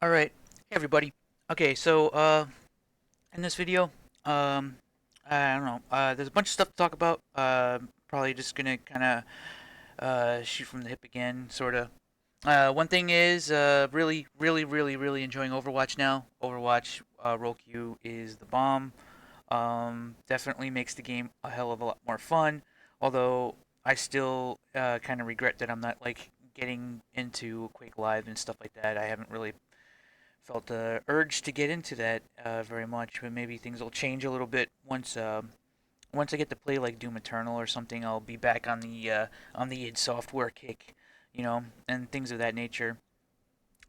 All right, hey everybody. Okay, so in this video, um, I don't know. There's a bunch of stuff to talk about. Probably just gonna kind of shoot from the hip again, sort of. One thing is, really enjoying Overwatch now. Overwatch role queue is the bomb. Definitely makes the game a hell of a lot more fun. Although I still kind of regret that I'm not like getting into Quake Live and stuff like that. I haven't really felt the urge to get into that very much, but maybe things will change a little bit once I get to play like Doom Eternal or something. I'll be back on the id Software kick, and things of that nature.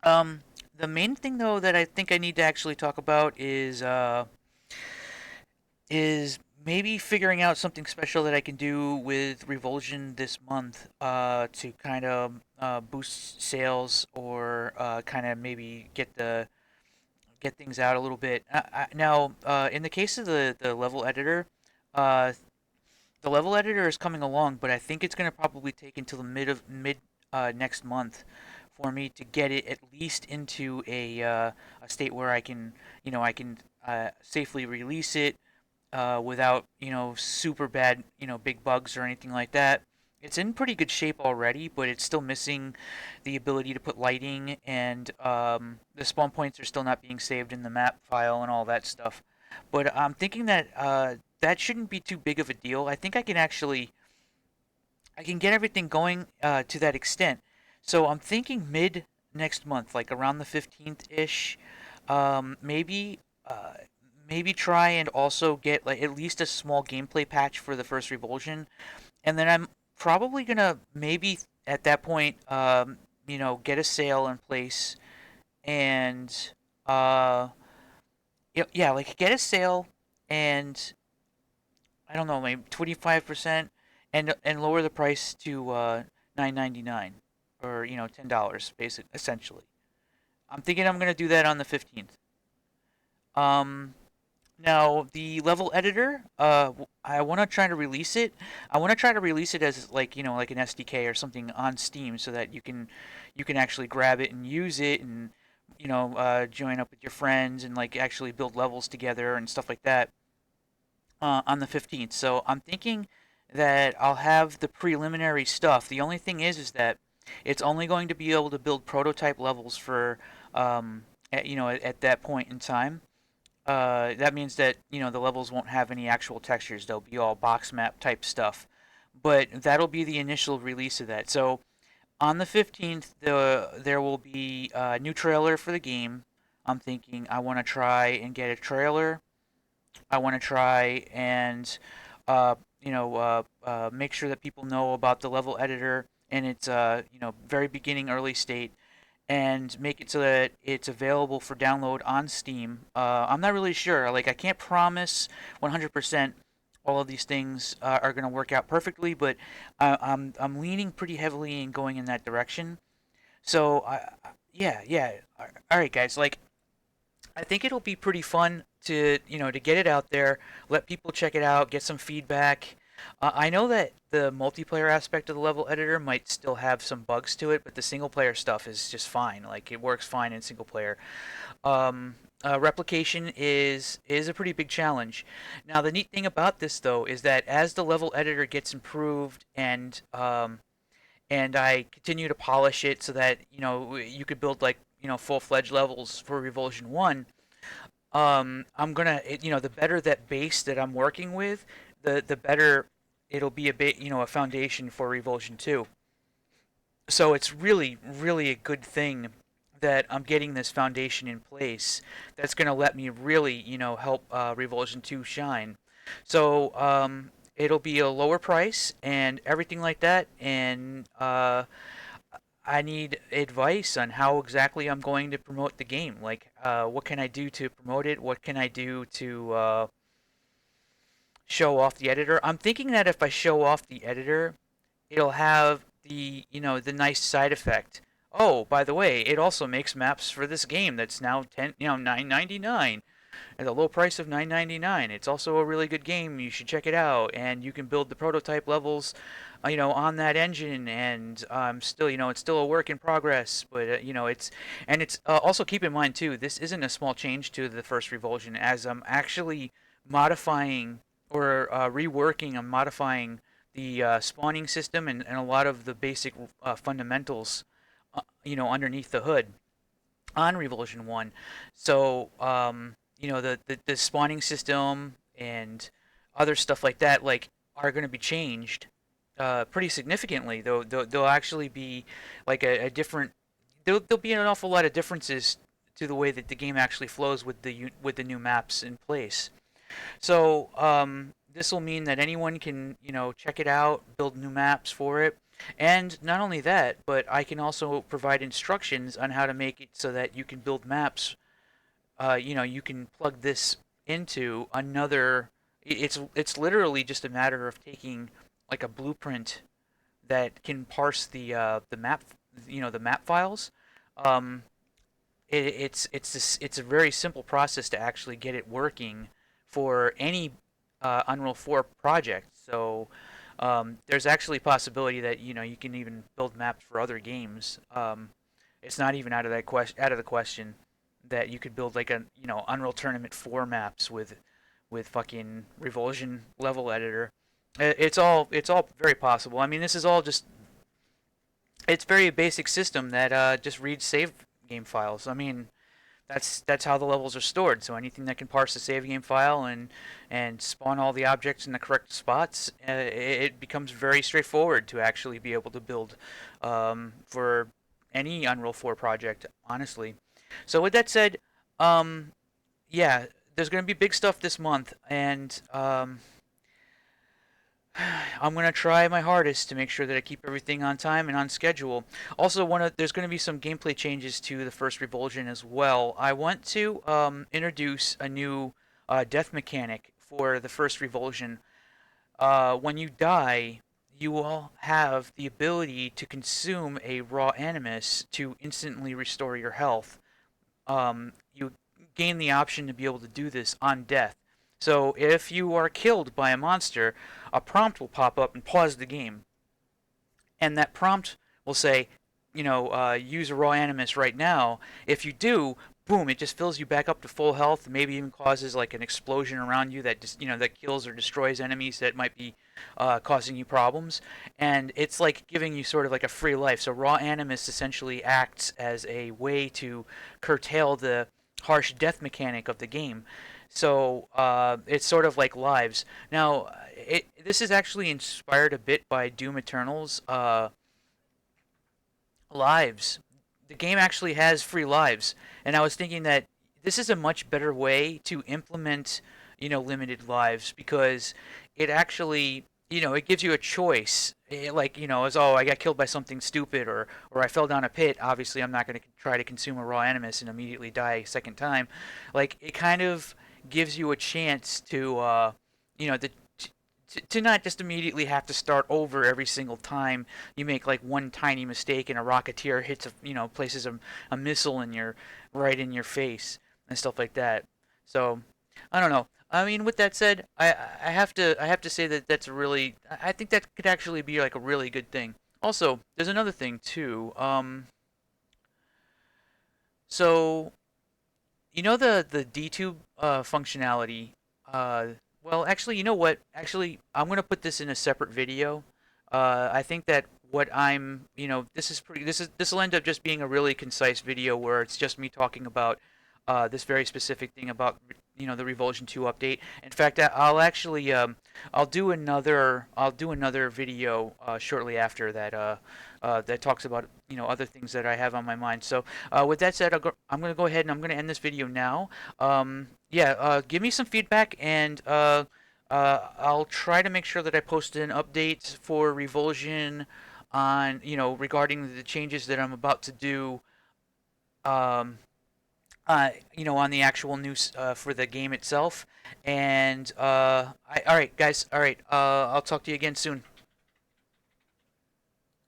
Um, the main thing though that I think I need to actually talk about is maybe figuring out something special that I can do with Revulsion this month to kind of boost sales or kind of maybe get things out a little bit. Now, in the case of the level editor, uh, the level editor is coming along, but I think it's going to probably take until the mid next month for me to get it at least into a state where I can safely release it without super bad big bugs or anything like that. It's in pretty good shape already, but it's still missing the ability to put lighting, and the spawn points are still not being saved in the map file and all that stuff. But I'm thinking that that shouldn't be too big of a deal. I think I can get everything going to that extent. So I'm thinking mid next month, like around the 15th ish, maybe maybe try and also get like at least a small gameplay patch for the first Revulsion, and then I'm probably gonna maybe at that point, get a sale in place and yeah, like get a sale and I don't know, maybe 25% and lower the price to 9.99 or $10 basic essentially. I'm thinking I'm gonna do that on the 15th. Um, Now the level editor, I want to try to release it. I want to try to release it as like like an SDK or something on Steam, so that you can actually grab it and use it, and join up with your friends and like actually build levels together and stuff like that on the 15th. So I'm thinking that I'll have the preliminary stuff. The only thing is that it's only going to be able to build prototype levels for at that point in time. That means that the levels won't have any actual textures. They'll be all box map type stuff. But that'll be the initial release of that. So on the 15th, there will be a new trailer for the game. I'm thinking I want to try and get a trailer. I want to try and make sure that people know about the level editor and its very beginning early state, and make it so that it's available for download on Steam. I'm not really sure. Like, I can't promise 100% all of these things are going to work out perfectly, but I'm leaning pretty heavily in going in that direction. So, yeah. All right, guys. Like, I think it'll be pretty fun to to get it out there, let people check it out, get some feedback. I know that the multiplayer aspect of the level editor might still have some bugs to it, but the single player stuff is just fine. Like it works fine in single player. Replication is a pretty big challenge. Now the neat thing about this though is that as the level editor gets improved and I continue to polish it so that you could build like full-fledged levels for Revulsion 1. I'm gonna the better that base that I'm working with, the better it'll be a bit a foundation for Revulsion 2. So it's really a good thing that I'm getting this foundation in place that's gonna let me really help Revulsion 2 shine. So it'll be a lower price and everything like that, and I need advice on how exactly I'm going to promote the game. Like, what can I do to promote it? What can I do to show off the editor? I'm thinking that if I show off the editor, it'll have the nice side effect. Oh, by the way, it also makes maps for this game that's now 9.99 at a low price of 9.99. It's also a really good game. You should check it out, and you can build the prototype levels on that engine, and still, it's still a work in progress. But it's also, keep in mind too, this isn't a small change to the first Revulsion, as I'm actually modifying or reworking and modifying the spawning system and a lot of the basic fundamentals, underneath the hood on Revulsion 1. So, the spawning system and other stuff like that, like, are going to be changed pretty significantly. They'll actually be like a different. There'll be an awful lot of differences to the way that the game actually flows with the new maps in place. So this will mean that anyone can, check it out, build new maps for it. And not only that, but I can also provide instructions on how to make it so that you can build maps. You can plug this into another. It's literally just a matter of taking like a blueprint that can parse the map, the map files. Um, it's a very simple process to actually get it working for any Unreal 4 project. So there's actually a possibility that you can even build maps for other games. It's not even out of the question that you could build like a Unreal Tournament 4 maps with fucking Revulsion level editor. It's all very possible. I mean, this is all just it's very basic system that just reads save game files. I mean, that's how the levels are stored. So anything that can parse the save game file and spawn all the objects in the correct spots, it becomes very straightforward to actually be able to build for any Unreal 4 project, honestly. So with that said, um, yeah, there's going to be big stuff this month, and I'm gonna try my hardest to make sure that I keep everything on time and on schedule. Also, there's gonna be some gameplay changes to the first Revulsion as well. I want to introduce a new death mechanic for the first Revulsion. When you die, you will have the ability to consume a raw animus to instantly restore your health. You gain the option to be able to do this on death. So if you are killed by a monster, a prompt will pop up and pause the game, and that prompt will say, use a raw animus right now. If you do, boom, it just fills you back up to full health. Maybe even causes like an explosion around you that just that kills or destroys enemies that might be causing you problems. And it's like giving you sort of like a free life. So raw animus essentially acts as a way to curtail the harsh death mechanic of the game. So it's sort of like lives. Now, this is actually inspired a bit by Doom Eternal's lives. The game actually has free lives, and I was thinking that this is a much better way to implement, limited lives, because it actually, it gives you a choice. Like, as, oh, I got killed by something stupid, or I fell down a pit. Obviously, I'm not going to try to consume a raw animus and immediately die a second time. Like, it kind of gives you a chance to, the to not just immediately have to start over every single time you make like one tiny mistake and a rocketeer hits places a missile right in your face and stuff like that. So I don't know. I mean, with that said, I have to say that that's a really, I think that could actually be like a really good thing. Also, there's another thing too. So the DTube functionality. Well, actually, you know what? Actually, I'm gonna put this in a separate video. I think that what this will end up just being a really concise video where it's just me talking about this very specific thing about the Revulsion 2 update. In fact, I'll actually I'll do another video shortly after that that talks about other things that I have on my mind. So with that said, I'm gonna go ahead and I'm gonna end this video now. Yeah, give me some feedback, and I'll try to make sure that I post an update for Revulsion on regarding the changes that I'm about to do. Um, on the actual news for the game itself. And all right, guys. All right. I'll talk to you again soon.